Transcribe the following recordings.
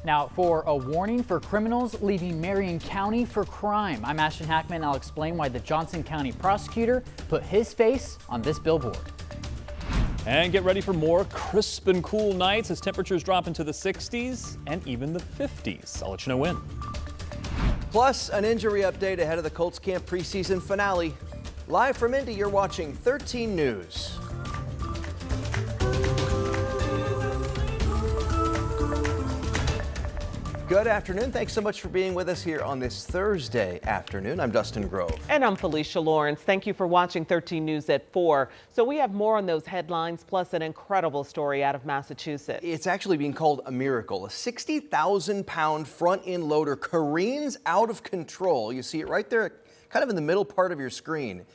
Now, for a warning for criminals leaving Marion County for crime. I'm Ashton Hackman. I'll explain why the Johnson County prosecutor put his face on this billboard. And get ready for more crisp and cool nights as temperatures drop into the 60s and even the 50s. I'll let you know when. Plus, an injury update ahead of the Colts camp preseason finale. Live from Indy, you're watching 13 News. Good afternoon. Thanks so much for being with us here on this Thursday afternoon. I'm Dustin Grove. And I'm Felicia Lawrence. Thank you for watching 13 News at 4. So we have more on those headlines, plus an incredible story out of Massachusetts. It's actually being called a miracle. A 60,000-pound front-end loader careens out of control. You see it right there, kind of in the middle part of your screen.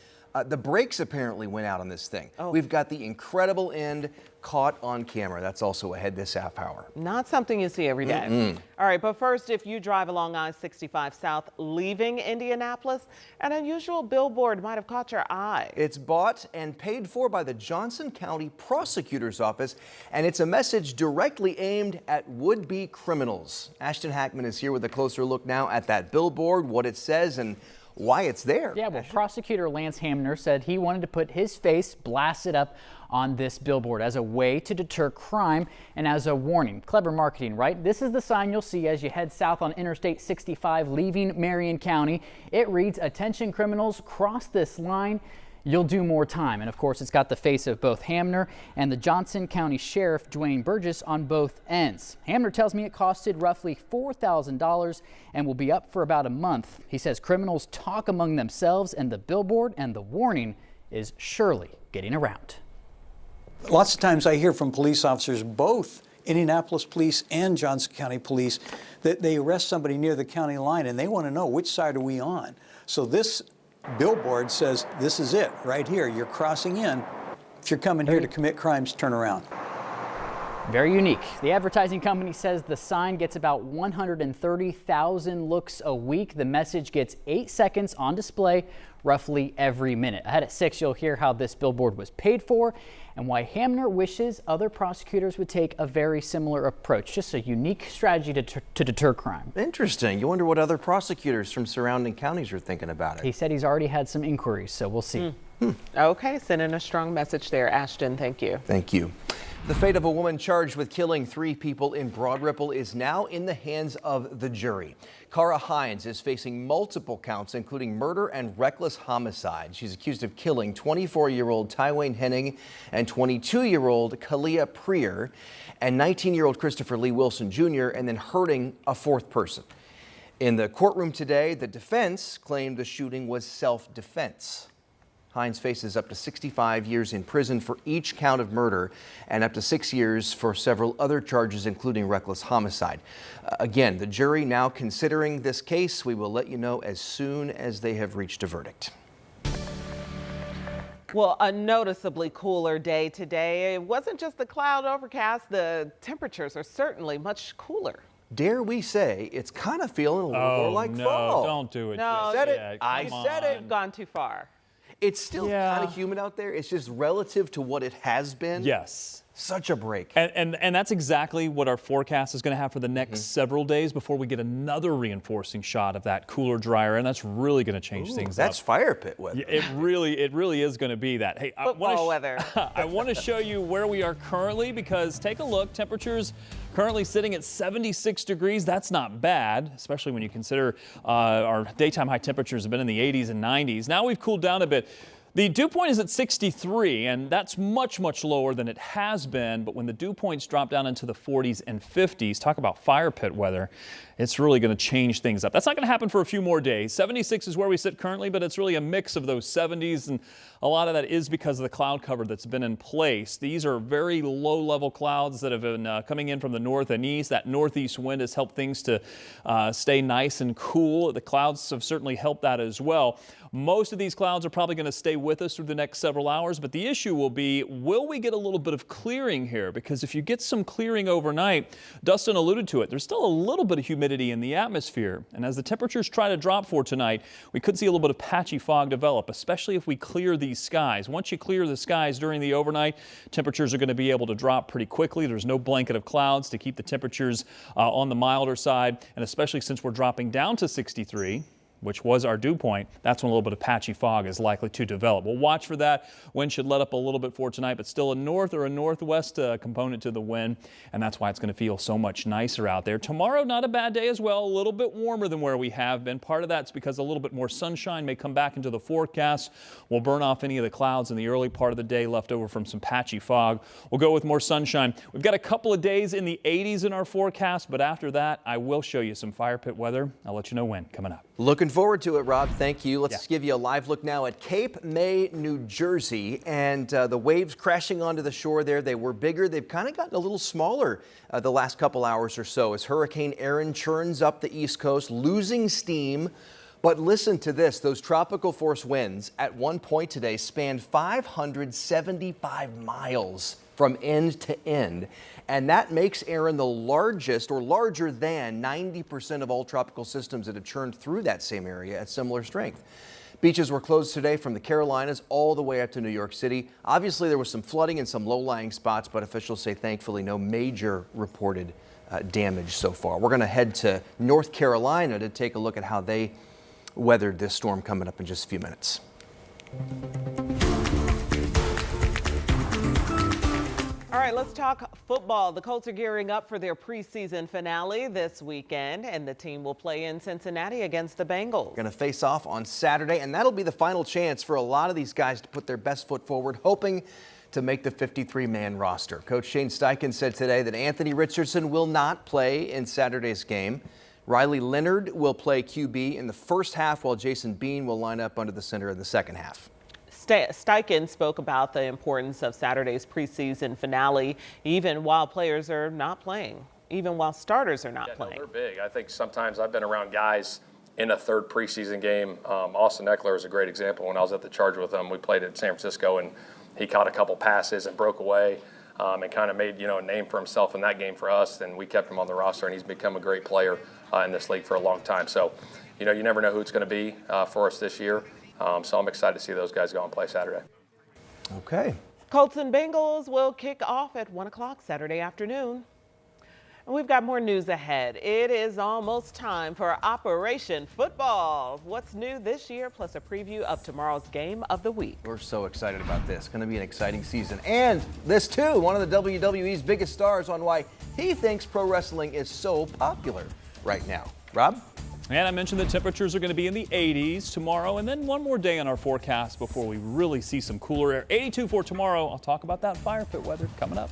The brakes apparently went out on this thing. We've got the incredible end caught on camera. That's also ahead this half hour. Not something you see every day. All right, but first, if you drive along I-65 South leaving Indianapolis, an unusual billboard might have caught your eye. It's bought and paid for by the Johnson County Prosecutor's Office, and it's a message directly aimed at would-be criminals. Ashton Hackman is here with a closer look now at that billboard, what it says, and why it's there. Yeah, well, prosecutor Lance Hamner said he wanted to put his face blasted up on this billboard as a way to deter crime and as a warning. Clever marketing, right? This is the sign you'll see as you head south on Interstate 65 leaving Marion County. It reads, "Attention criminals, cross this line, you'll do more time." And of course, it's got the face of both Hamner and the Johnson County Sheriff Dwayne Burgess on both ends. Hamner tells me it costed roughly $4,000 and will be up for about a month. He says criminals talk among themselves, and the billboard and the warning is surely getting around. Lots of times I hear from police officers, both Indianapolis Police and Johnson County Police, that they arrest somebody near the county line and they want to know which side are we on. So this billboard says this is it right here. You're crossing in. If you're coming here to commit crimes, turn around. Very unique. The advertising company says the sign gets about 130,000 looks a week. The message gets 8 seconds on display roughly every minute. Ahead at 6, you'll hear how this billboard was paid for and why Hamner wishes other prosecutors would take a very similar approach. Just a unique strategy to deter crime. Interesting. You wonder what other prosecutors from surrounding counties are thinking about it. He said he's already had some inquiries, so we'll see. Okay, sending a strong message there, Ashton. Thank you. Thank you. The fate of a woman charged with killing 3 people in Broadripple is now in the hands of the jury. Cara Hines is facing multiple counts, including murder and reckless homicide. She's accused of killing 24-year-old Tywayne Henning and 22-year-old Kalia Prier and 19-year-old Christopher Lee Wilson Jr., and then hurting a 4th person. In the courtroom today, the defense claimed the shooting was self-defense. Hines faces up to 65 years in prison for each count of murder and up to 6 years for several other charges, including reckless homicide. Again, the jury now considering this case. We will let you know as soon as they have reached a verdict. Well, a noticeably cooler day today. It wasn't just the cloud overcast. The temperatures are certainly much cooler. Dare we say it's kind of feeling a little more like fall. Don't do it. No, Said it. Yeah, I said it. You've gone too far. It's still kind of humid out there. It's just relative to what it has been. Yes. Such a break. And that's exactly what our forecast is going to have for the next several days before we get another reinforcing shot of that cooler, drier, and that's really going to change things up. That's fire pit weather. It really is going to be that. Hey, Football weather. I want to show you where we are currently because take a look. Temperatures currently sitting at 76 degrees. That's not bad, especially when you consider our daytime high temperatures have been in the 80s and 90s. Now we've cooled down a bit. The dew point is at 63, and that's much, much lower than it has been. But when the dew points drop down into the 40s and 50s, talk about fire pit weather, it's really going to change things up. That's not going to happen for a few more days. 76 is where we sit currently, but it's really a mix of those 70s, and a lot of that is because of the cloud cover that's been in place. These are very low-level clouds that have been coming in from the north and east. That northeast wind has helped things to stay nice and cool. The clouds have certainly helped that as well. Most of these clouds are probably going to stay with us through the next several hours, but the issue will be, will we get a little bit of clearing here? Because if you get some clearing overnight, Dustin alluded to it, there's still a little bit of humidity in the atmosphere. And as the temperatures try to drop for tonight, we could see a little bit of patchy fog develop, especially if we clear these skies. Once you clear the skies during the overnight, temperatures are going to be able to drop pretty quickly. There's no blanket of clouds to keep the temperatures on the milder side, and especially since we're dropping down to 63, which was our dew point, that's when a little bit of patchy fog is likely to develop. We'll watch for that. Wind should let up a little bit for tonight, but still a north or a northwest component to the wind, and that's why it's going to feel so much nicer out there. Tomorrow, not a bad day as well, a little bit warmer than where we have been. Part of that's because a little bit more sunshine may come back into the forecast. We'll burn off any of the clouds in the early part of the day left over from some patchy fog. We'll go with more sunshine. We've got a couple of days in the 80s in our forecast, but after that, I will show you some fire pit weather. I'll let you know when coming up. Looking forward to it, Rob. Thank you. Let's give you a live look now at Cape May, New Jersey, and the waves crashing onto the shore there. They were bigger. They've kind of gotten a little smaller the last couple hours or so as Hurricane Erin churns up the East Coast, losing steam. But listen to this. Those tropical force winds at one point today spanned 575 miles from end to end. And that makes Erin the largest, or larger than, 90% of all tropical systems that have churned through that same area at similar strength. Beaches were closed today from the Carolinas all the way up to New York City. Obviously, there was some flooding in some low-lying spots, but officials say thankfully no major reported damage so far. We're going to head to North Carolina to take a look at how they weathered this storm coming up in just a few minutes. All right, let's talk football. The Colts are gearing up for their preseason finale this weekend, and the team will play in Cincinnati against the Bengals. Going to face off on Saturday, and that'll be the final chance for a lot of these guys to put their best foot forward, hoping to make the 53-man roster. Coach Shane Steichen said today that Anthony Richardson will not play in Saturday's game. Riley Leonard will play QB in the first half, while Jason Bean will line up under the center in the second half. Steichen spoke about the importance of Saturday's preseason finale, even while players are not playing, even while starters are not playing. No, they're big. I think sometimes I've been around guys in a third preseason game. Austin Eckler is a great example. When I was at the Chargers with him, we played at San Francisco, and he caught a couple passes and broke away and kind of made a name for himself in that game for us, and we kept him on the roster, and he's become a great player in this league for a long time. So, you never know who it's going to be for us this year. So I'm excited to see those guys go and play Saturday. Okay. Colts and Bengals will kick off at 1 o'clock Saturday afternoon. And we've got more news ahead. It is almost time for Operation Football. What's new this year, plus a preview of tomorrow's game of the week. We're so excited about this. Going to be an exciting season. And this, too, one of the WWE's biggest stars on why he thinks pro wrestling is so popular right now. Rob? And I mentioned the temperatures are going to be in the 80s tomorrow, and then one more day on our forecast before we really see some cooler air. 82 for tomorrow. I'll talk about that fire pit weather coming up.